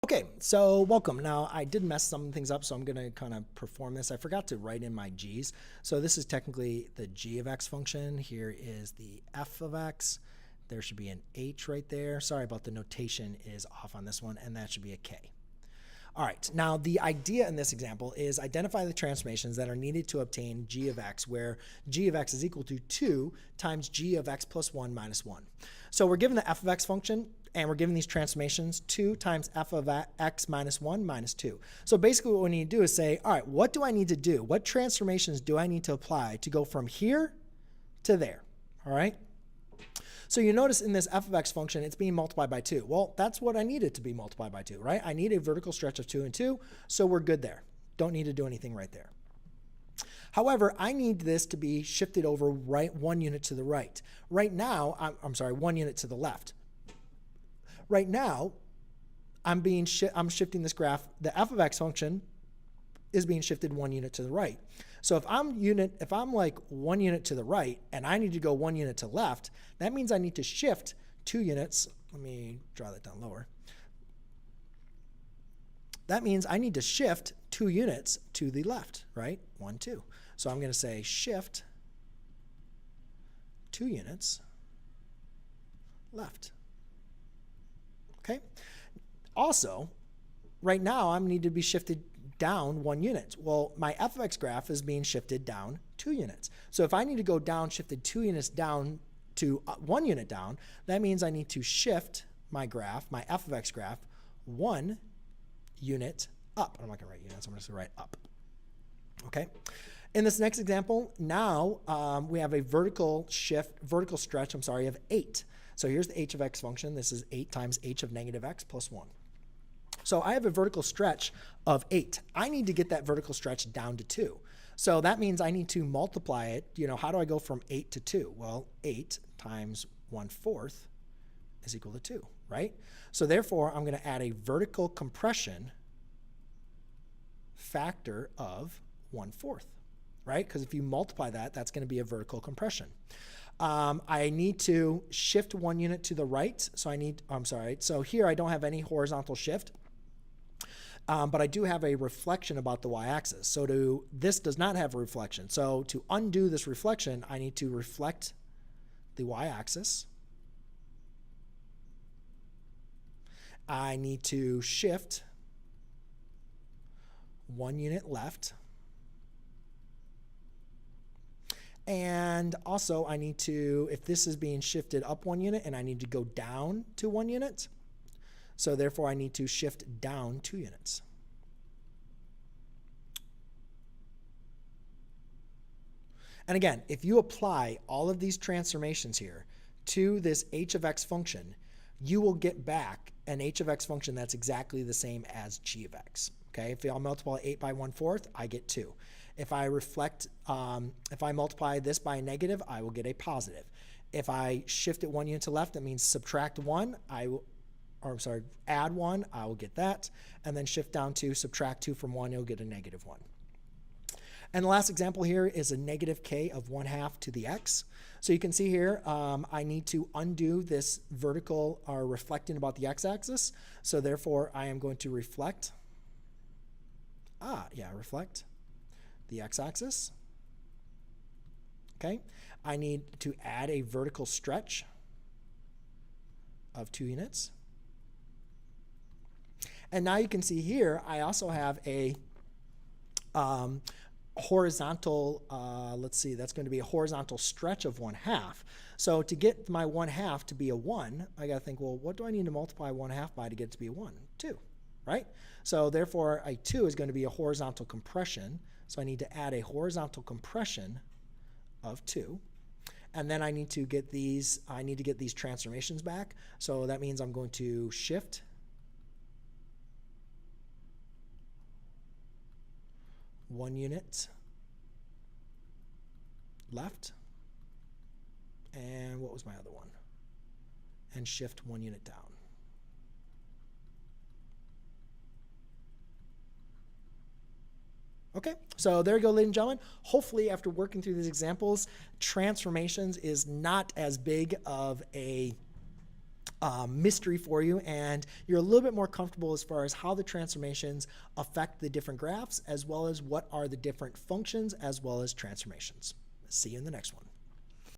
Okay, so welcome. Now, I did mess some things up, so I'm going to kind of perform this. I forgot to write in my g's. So this is technically the g of x function. Here is the f of x. There should be an h right there. Sorry about the notation is off on this one, and that should be a k. All right, now the idea in this example is identify the transformations that are needed to obtain g of x, where g of x is equal to 2 times g of x plus 1 minus 1. So we're given the f of x function, and we're given these transformations, 2 times f of x minus 1 minus 2. So basically what we need to do is say, all right, what do I need to do? What transformations do I need to apply to go from here to there? All right? So you notice in this f of x function, it's being multiplied by 2. Well, that's what I needed to be multiplied by 2, right? I need a vertical stretch of 2 and 2, so we're good there. Don't need to do anything right there. However, I need this to be shifted over right 1 unit to the right. Right now, I'm sorry, 1 unit to the left. Right now, I'm shifting this graph. The f of x function is being shifted 1 unit to the right. So if I'm like 1 unit to the right and I need to go 1 unit to left, that means I need to shift 2 units. Let me draw that down lower. That means I need to shift 2 units to the left, right? 1, 2. So I'm going to say shift 2 units left. Okay. Also, right now I need to be shifted down 1 unit. Well, my f of x graph is being shifted down 2 units. So if I need to go down, shifted 2 units down to 1 unit down, that means I need to shift my graph, my f of x graph, 1 unit up. I'm not going to write units, I'm just going to write up. Okay. In this next example, now we have a vertical stretch, of 8. So here's the h of x function. This is 8 times h of negative x plus 1. So I have a vertical stretch of 8. I need to get that vertical stretch down to 2. So that means I need to multiply it. How do I go from 8 to 2? Well, 8 times 1/4 is equal to 2, right? So therefore, I'm going to add a vertical compression factor of 1/4, right? Because if you multiply that, that's going to be a vertical compression. I need to shift 1 unit to the right. So here I don't have any horizontal shift. But I do have a reflection about the y-axis. So this does not have a reflection. So to undo this reflection, I need to reflect the y-axis. I need to shift 1 unit left. And also I need to, if this is being shifted up 1 unit and I need to go down to 1 unit, so therefore I need to shift down 2 units. And again, if you apply all of these transformations here to this h of x function, you will get back an h of x function that's exactly the same as g of x. Okay, if I multiply 8 by 1/4, I get 2. If I multiply this by a negative, I will get a positive. If I shift it 1 unit to left, that means subtract 1, add 1, I will get that. And then shift down 2, subtract 2 from 1, you'll get a negative 1. And the last example here is a negative k of 1/2 to the x. So you can see here, I need to undo this vertical or reflecting about the x-axis. So therefore, I am going to reflect the x-axis. Okay, I need to add a vertical stretch of 2 units. And now you can see here, I also have a horizontal, that's going to be a horizontal stretch of 1/2. So to get my 1/2 to be a 1, I got to think, well, what do I need to multiply 1/2 by to get it to be a 1? 2, right? So therefore, a 2 is going to be a horizontal compression. So I need to add a horizontal compression of 2. And then I need to get these transformations back. So that means I'm going to shift 1 unit left. And what was my other one? And shift 1 unit down. Okay, so there you go, ladies and gentlemen. Hopefully, after working through these examples, transformations is not as big of a mystery for you, and you're a little bit more comfortable as far as how the transformations affect the different graphs, as well as what are the different functions as well as transformations. See you in the next one.